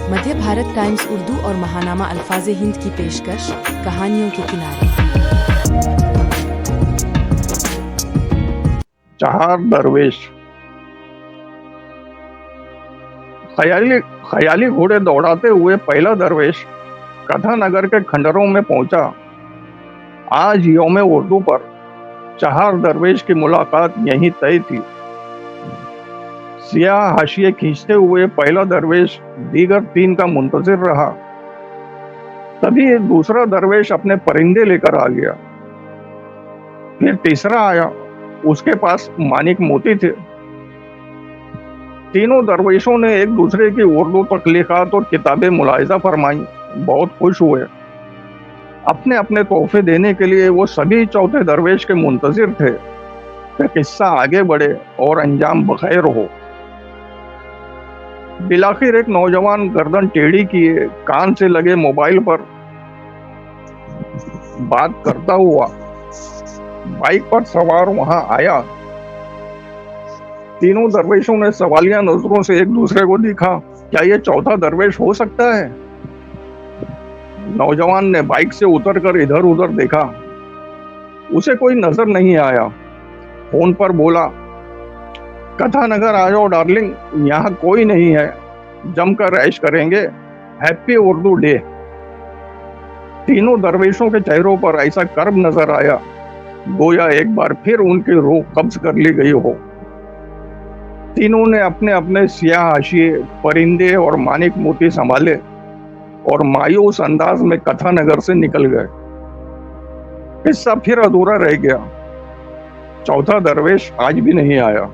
मध्य Bharat times Urdu और महानामा अल्फाज़े हिंद की पेशकश, कहानियों के किनारे। चार दरवेश। ख्याली घोड़े दौड़ाते हुए पहला दरवेश कथानगर के खंडरों में पहुंचा। आज यौम उर्दू पर चार दरवेश की मुलाकात यहीं तय थी। सियाह हाशिए खींचते हुए पहला दरवेश दीगर तीन का मुंतजिर रहा। तभी एक दूसरा दरवेश अपने परिंदे लेकर आ गया। फिर तीसरा आया, उसके पास मानिक मोती थे। तीनों दरवेशों ने एक दूसरे की उर्दू तख्लीकात और किताबें मुलाहिजा फरमाई। बहुत खुश हुए। अपने अपने तोहफे देने के लिए वो सभी चौथे दरवेश के मुंतजिर थे कि किस्सा आगे बढ़े और अंजाम बखैर हो। बिलाखिर एक नौजवान गर्दन टेढ़ी किए कान से लगे मोबाइल पर बात करता हुआ बाइक पर सवार वहां आया। तीनों दरवेशों ने सवालिया नजरों से एक दूसरे को देखा। क्या ये चौथा दरवेश हो सकता है? नौजवान ने बाइक से उतरकर इधर उधर देखा। उसे कोई नजर नहीं आया। फोन पर बोला, कथानगर आ जाओ डार्लिंग, यहाँ कोई नहीं है, जमकर ऐश करेंगे, हैप्पी उर्दू डे। तीनों दरवेशों के चेहरों पर ऐसा कर्ब नजर आया, गोया एक बार फिर उनकी रूह कब्ज कर ली गई हो। तीनों ने अपने अपने सियाह हाशिए, परिंदे और मानिक मोती संभाले और मायूस अंदाज में कथानगर से निकल गए। किस्सा फिर अधूरा रह गया। चौथा दरवेश आज भी नहीं आया।